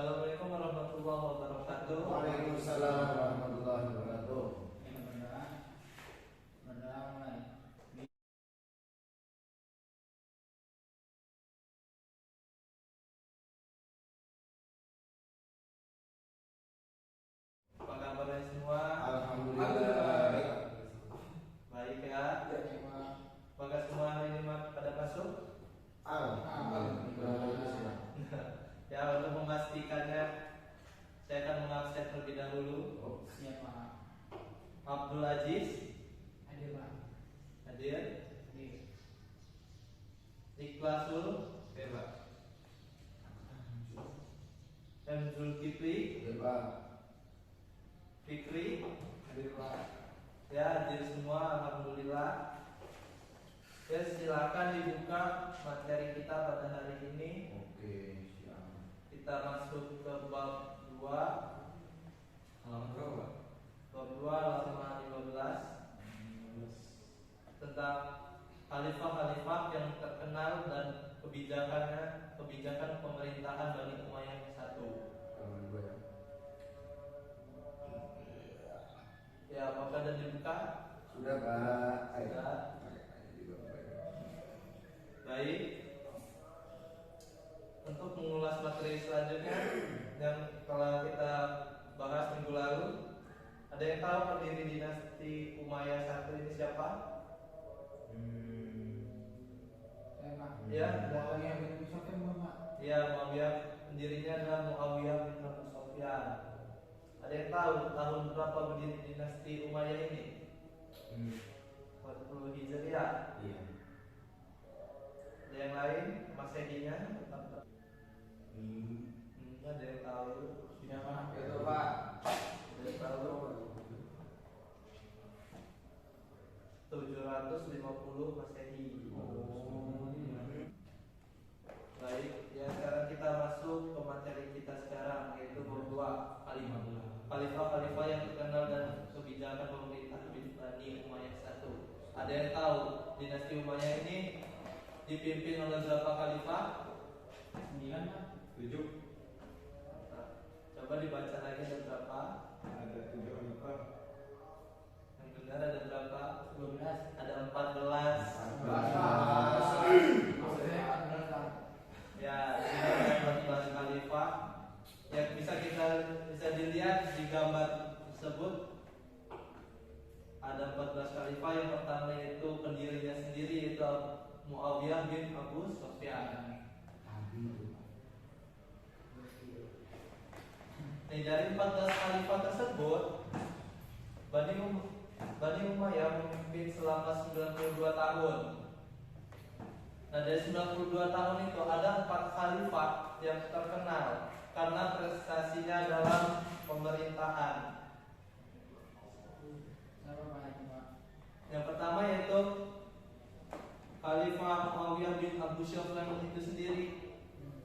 Assalamualaikum warahmatullahi wabarakatuh. Waalaikumsalam warahmatullahi wabarakatuh. Apa kabarnya semua? Alhamdulillah. Baik ya. Apakah semua hari ini pada masuk? Alhamdulillah. Ya, untuk memastikannya saya akan mengabsen terlebih dahulu. Siapa? Abdul Aziz Hadir Pak. hadir. Hadir. Ikhlasul Beba. M. Zulkifli Pak. Fikri Hadir Pak. ya, hadir semua. Alhamdulillah. Ya, silakan dibuka materi kita pada hari ini. Oke, siap. Kita masuk ke bab 2 Halaman berapa? bab 2 halaman 15 tentang khalifah-khalifah yang terkenal dan kebijakan pemerintahan Bani Umayyah I. Halaman 2 ya. Ya, apakah sudah dibuka? Sudah, Pak. Sudah. Baik. Untuk mengulas materi selanjutnya yang telah kita bahas minggu lalu, ada yang tahu pendiri dinasti Umayyah I ini siapa? Saya Pak. Ya, Muawiyah bin Abi Sufyan belum Pak? Ya, Muawiyah, pendirinya adalah Muawiyah bin Abu Sufyan. Ada yang tahu tahun berapa berdiri dinasti Umayyah ini? 40 Hijriah. Iya. Ada yang lain? Masehinya? Ada yang tahu? Sudah Pak. Itu, Pak. Ada yang tahu? 750 Masehi. Baik, ya sekarang kita masuk ke materi kita sekarang, yaitu bab 2, khalifah-khalifah yang terkenal dan kebijakan pemerintah Bani Umayyah I. Ada yang tahu dinasti Umayyah ini dipimpin oleh berapa khalifah? 9 Pak. 7. Coba dibaca lagi, ada berapa? Ada 7 khalifah. Yang benar ada berapa? 12. Ada 14. Ya, ini ada 14 khalifah. Yang bisa dilihat di gambar tersebut. Ada 14 khalifah. Yang pertama yaitu pendirinya sendiri, yaitu Muawiyah bin Abu Sufyan. Dari 14 khalifah tersebut, Bani Umayyah memimpin selama 92 tahun. Nah, dari 92 tahun itu ada 4 khalifah yang terkenal karena prestasinya dalam pemerintahan. Siapa Pak? Yang pertama yaitu Khalifah Muawiyah bin Abu Sufyan itu sendiri,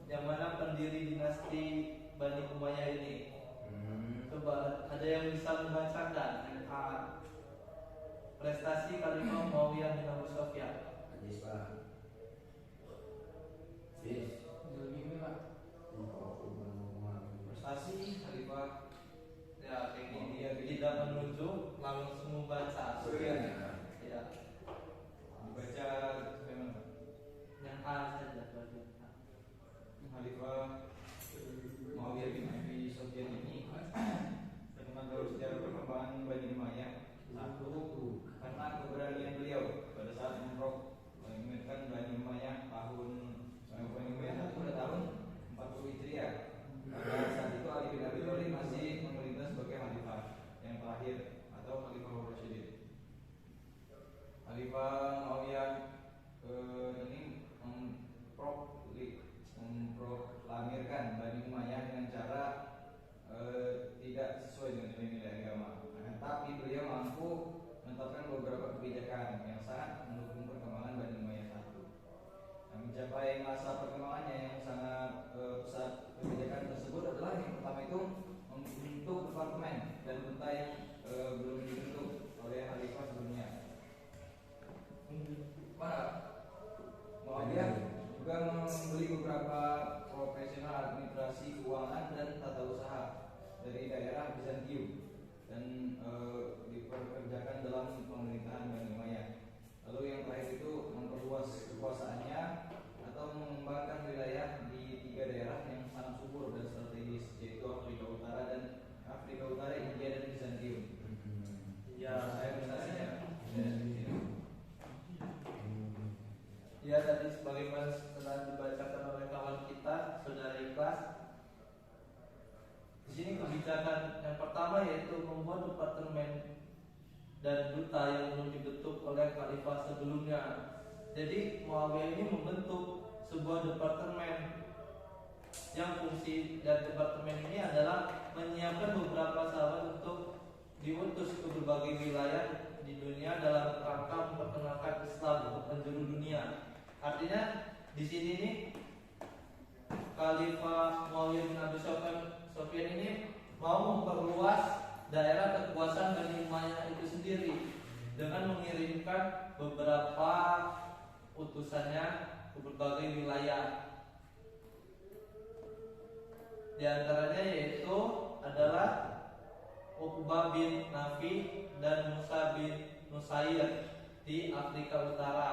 yang mana pendiri dinasti Bani Umayyah ini. Coba ada yang bisa membacakan prestasi Khalifah Muawiyah bin Abu Sufyan? Hadis, Pak. Hadis. Zulkifli Pak. Prestasi Khalifah ya kayak gini ya, tidak menunjuk, langsung membaca. Iya. Ya. Dibaca bagaimana? Yang A saja bagian A. Khalifah Muawiyah bin Abi Sufyan ini terkenal dalam sejarah perkembangan Bani Umayyah. Satu, karena keberanian beliau pada saat mengimirkan Bani Umayyah Bani Umayyah satu pada tahun 40 Hijriah. Pada saat itu Ali bin Abi Thalib masih memerintah sebagai khalifah yang terakhir atau khalifah Rasyidin. Khalifah Muawiyah ini memproklamirkan Bani Umayyah dengan cara tidak sesuai dengan nilai-nilai agama. Tapi beliau mampu menetapkan beberapa kebijakan yang sangat mendukung perkembangan Bani Umayyah I. Nah, mencapai masa perkembangannya yang sangat pesat, kebijakan tersebut adalah yang pertama itu membentuk departemen dan unta yang belum dibentuk oleh khalifah sebelumnya. Muawiyah juga membeli beberapa profesional administrasi keuangan dan tata usaha dari daerah Bizantium dan diperkerjakan dalam pemerintahan Bani Umayyah. Lalu yang terakhir itu memperluas kekuasaannya atau mengembangkan wilayah di 3 daerah yang sangat subur dan strategis, yaitu Afrika Utara, India dan Bizantium. Ya, Saya presentasinya. ya tadi sebagaimana telah dibacakan oleh kawan kita, saudara Ikhlas. Di sini kebijakan yang pertama yaitu membuat departemen dan duta yang belum dibentuk oleh khalifah sebelumnya. Jadi Muawiyah ini membentuk sebuah departemen yang fungsi dan departemen ini adalah menyiapkan beberapa sahabat untuk diutus ke berbagai wilayah di dunia dalam rangka memperkenalkan Islam ke penjuru dunia. Artinya di sini nih Khalifah Muawiyah bin Abi Sufyan ini mau memperluas daerah kekuasaan Bani Umayyah itu sendiri dengan mengirimkan beberapa utusannya ke berbagai wilayah. Di antaranya yaitu adalah Uqbah bin Nafi dan Musa bin Nusair di Afrika Utara,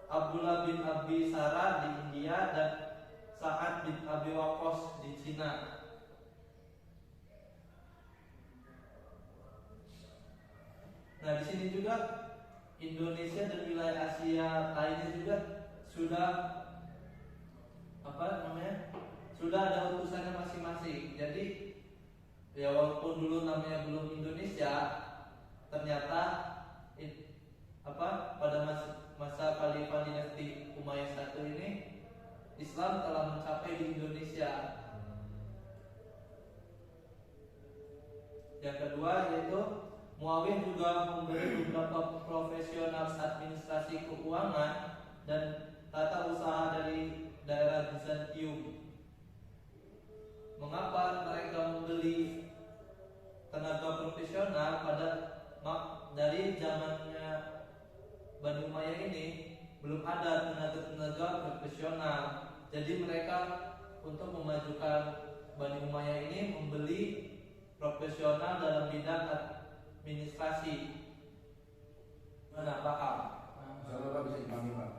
Abdullah bin Abi Sarah di India, dan Sa'ad bin Abi Waqqas di Cina. Nah, di sini juga Indonesia dan wilayah Asia lainnya juga sudah sudah ada utusannya masing-masing. Jadi ya walaupun dulu namanya belum Indonesia, ternyata pada masa Khalifah dinasti Umayyah I ini Islam telah mencapai di Indonesia. Yang kedua yaitu Muawiyah juga memberi beberapa profesional administrasi keuangan dan tata usaha dari daerah Bizantium. Mengapa mereka membeli tenaga profesional dari zamannya Bani Umayyah ini belum ada tenaga profesional. Jadi mereka untuk memajukan Bani Umayyah ini membeli profesional dalam bidang administrasi. Mana paham? Insyaallah Pak bisa dipahami Pak.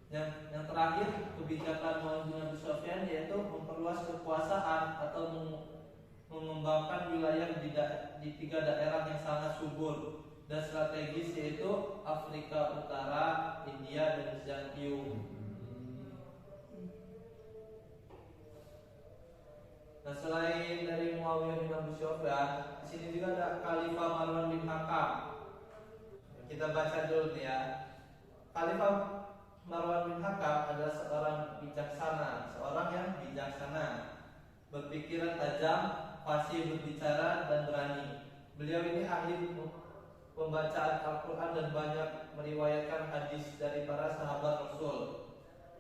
Yang terakhir kebijakan Muawiyah bin Abi Sufyan yaitu memperluas kekuasaan atau mengembangkan wilayah di 3 daerah yang sangat subur dan strategis, yaitu Afrika Utara, India dan Bizantium. Nah, selain dari Muawiyah bin Abi Sufyan, di sini juga ada Khalifah Marwan bin Hakam. Kita baca dulu nih ya. Khalifah Marwan bin Hakam adalah seorang yang bijaksana, berpikiran tajam, fasih berbicara dan berani. Beliau ini ahli pembacaan Al-Quran dan banyak meriwayatkan hadis dari para sahabat Rasul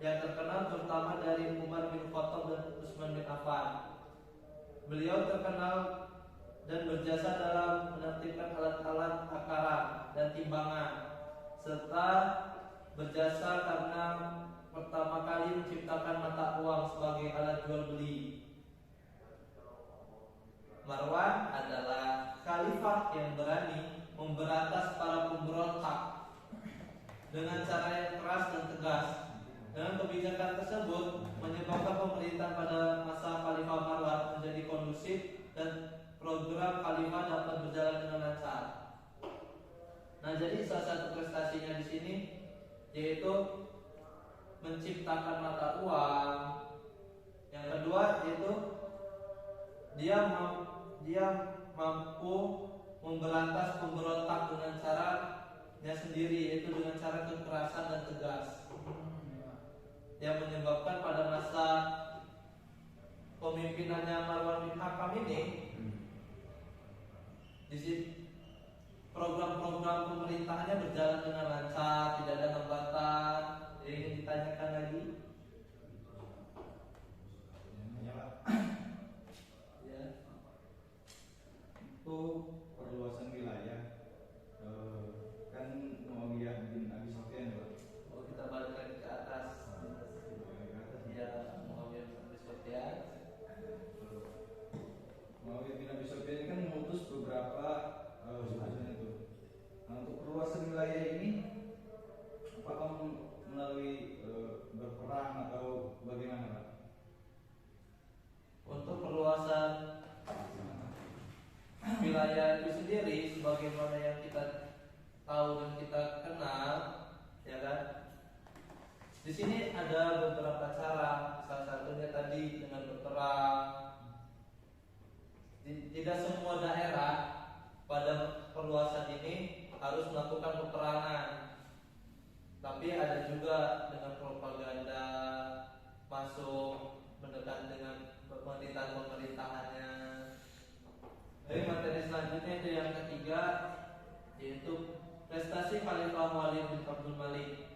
yang terkenal terutama dari Umar bin Khattab dan Utsman bin Affan. Beliau terkenal dan berjasa dalam menertibkan alat-alat takaran dan timbangan, serta berjasa karena pertama kali menciptakan mata uang sebagai alat jual beli. Marwan adalah khalifah yang berani memberantas para pemberontak dengan cara yang keras dan tegas. Dengan kebijakan tersebut menyebabkan pemerintahan pada masa Khalifah Marwan menjadi kondusif dan program khalifah dapat berjalan dengan lancar. Nah, jadi salah satu prestasinya di sini yaitu menciptakan mata uang. Yang kedua yaitu dia mampu memberantas pemberontak dengan caranya sendiri, yaitu dengan cara kekerasan dan tegas, yang menyebabkan pada masa pemimpinannya Marwan bin Hakam ini di sini program-program pemerintahannya berjalan dengan lancar, tidak ada hambatan. Ini ditanyakan lagi. Ya. Itu perluasan wilayah kan Muawiyah bin Abi Sufyan Pak. Oh, kita balik lagi ke atas. beberapa cara, salah satunya tadi dengan berperang. Tidak semua daerah pada perluasan ini harus melakukan peperangan, tapi ada juga dengan propaganda masuk mendekat dengan pemerintahannya. Jadi materi selanjutnya itu yang ketiga, yaitu prestasi Khalifah Walid bin Abdul Malik.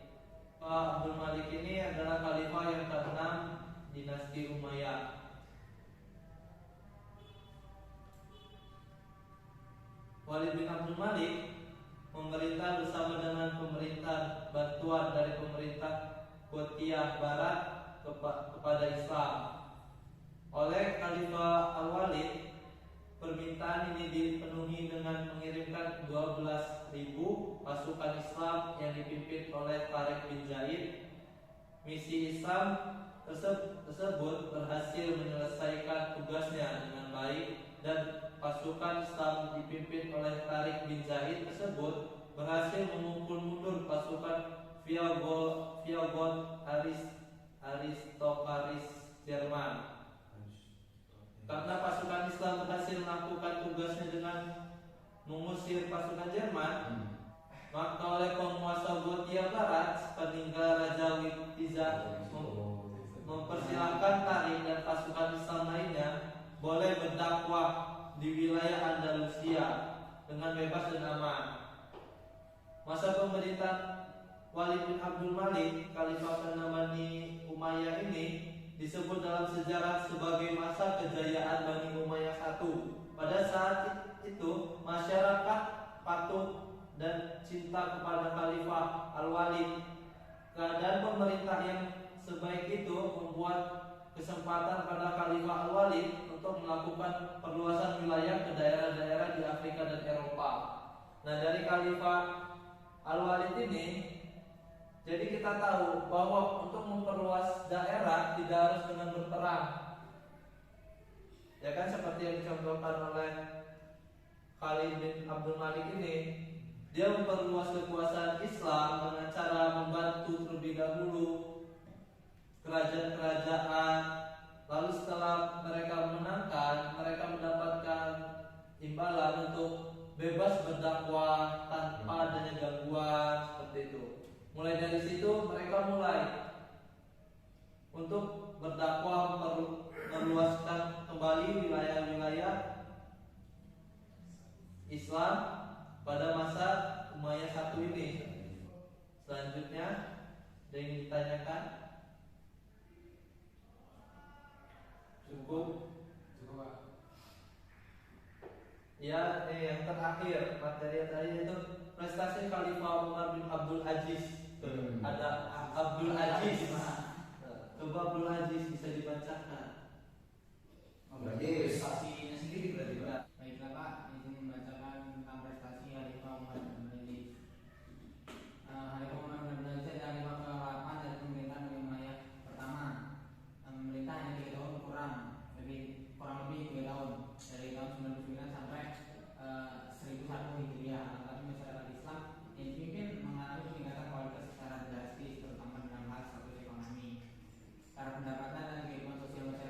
Abdul Malik ini adalah khalifah yang ke-6 dinasti Umayyah. Walid bin Abdul Malik memerintah bersama dengan pemerintah bantuan dari pemerintah Qutiyah Barat kepada Islam. Oleh Khalifah Al-Walid, permintaan ini dipenuhi dengan mengirimkan 12.000 pasukan Islam yang dipimpin oleh Tariq bin Zaid. Misi Islam tersebut berhasil menyelesaikan tugasnya dengan baik, dan pasukan Islam dipimpin oleh Tariq bin Zaid tersebut berhasil memukul mundur pasukan Viogot Aristofaris Jerman. Karena pasukan Islam berhasil melakukan tugasnya dengan mengusir pasukan Jerman, maka oleh penguasa Gothia Barat peninggal Raja Witiza mempersilahkan Tariq dan pasukan Islam lainnya boleh berdakwah di wilayah Andalusia dengan bebas dan aman. Masa pemerintahan Walid bin Abdul Malik, Khalifah ke-6 Bani Umayyah ini disebut dalam sejarah sebagai masa kejayaan Bani Umayyah I. Pada saat itu masyarakat patuh dan cinta kepada Khalifah Al-Walid. Keadaan pemerintah yang sebaik itu membuat kesempatan pada Khalifah Al-Walid untuk melakukan perluasan wilayah ke daerah-daerah di Afrika dan Eropa. Nah, dari Khalifah Al-Walid ini, jadi kita tahu bahwa untuk memperluas daerah tidak harus dengan berperang. Ya kan, seperti yang dicontohkan oleh Khalid bin Abdul Malik ini, dia memperluas kekuasaan Islam dengan cara membantu terlebih dahulu kerajaan-kerajaan. Lalu setelah mereka menangkan, mereka mendapatkan imbalan untuk bebas berdakwah tanpa adanya gangguan, seperti itu. Mulai dari situ mereka mulai untuk berdakwah, meluaskan kembali wilayah-wilayah Islam pada masa Umayyah I ini. Selanjutnya ada yang ditanyakan? Cukup? Cukup, Pak. Ya, yang terakhir materi tadi itu prestasi Khalifah Umar bin Abdul Aziz. Ada Abdul Aziz. Coba Abdul Aziz bisa dibacakan. Berarti prestasinya sendiri berarti Pak. Baiklah Pak, izin membacakan tentang prestasi Khalifah Umar bin Abdul Aziz. Khalifah Umar bin Abdul Aziz adalah khalifah ke-8 dari pemerintahan Bani Umayyah pertama. Memerintah hanya 3 tahun kurang lebih 3 tahun, dari tahun 99 sampai 1001 Hijriah. Tetapi masyarakat Islam yang dipimpin mengalami peningkatan kualitas secara drastis, terutama dalam hal status ekonomi, cara pendapatan dan kehidupan sosial masyarakat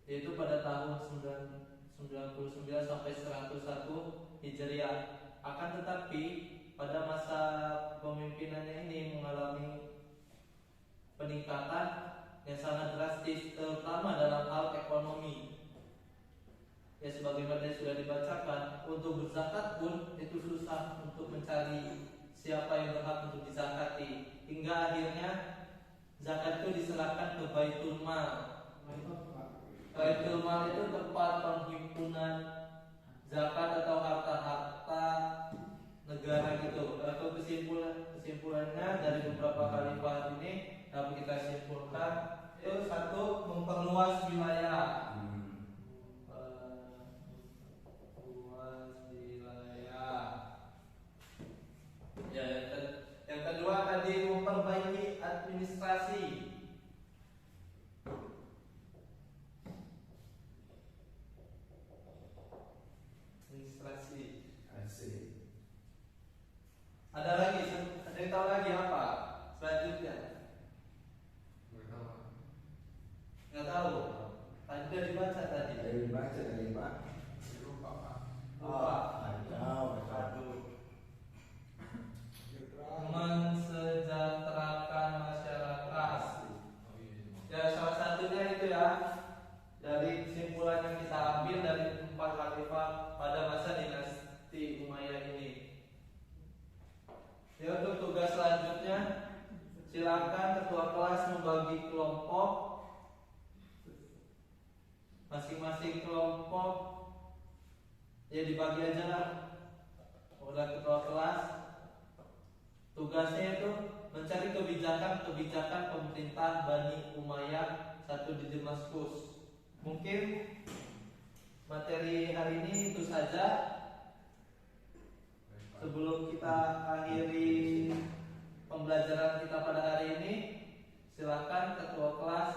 yaitu pada tahun 99 sampai 101 Hijriah. Akan tetapi pada masa pemimpinannya ini mengalami peningkatan yang sangat drastis, terutama dalam hal ekonomi. Ya, sebagaimana sudah dibacakan, untuk berzakat pun itu susah untuk mencari siapa yang berhak untuk dizakati, hingga akhirnya zakat itu diserahkan ke Baitul Mal. Baitul Mal itu tempat penghimpunan zakat atau harta-harta negara gitu. Atau kesimpulannya dari beberapa khalifah ini dapat kita simpulkan, itu satu, memperluas wilayah. Ya, yang kedua tadi memperbaiki administrasi. Asik. Ada lagi, ada yang tahu lagi apa? Selanjutnya. Nggak tahu. Tadi sudah dibaca tadi. Ayo dibaca tadi Pak. Lupa. Mensejahterakan masyarakat. Ya, salah satunya itu ya, dari kesimpulan yang kita ambil dari 4 khalifah pada masa dinasti Umayyah ini. Ya, untuk tugas selanjutnya, silakan ketua kelas membagi kelompok. Masing-masing kelompok ya dibagi aja lah oleh ketua kelas. Tugasnya itu mencari kebijakan pemerintah Bani Umayyah satu di Damaskus. Mungkin materi hari ini itu saja. Sebelum kita akhiri pembelajaran kita pada hari ini, silakan ketua kelas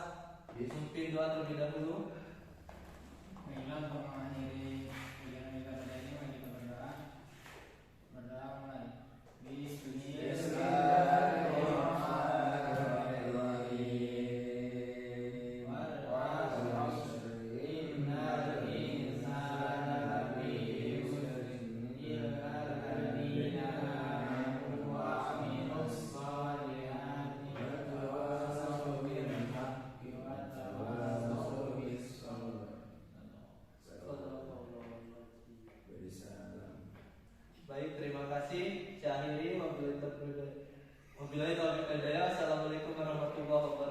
memimpin doa terlebih dahulu. Baiklah, untuk mengakhiri kegiatan kita pada ini, mari kita berdoa. Berdoa mulai. Baik, terima kasih. Saya akhiri. Wabillahi taufiq wal hidayah. Assalamualaikum warahmatullahi wabarakatuh.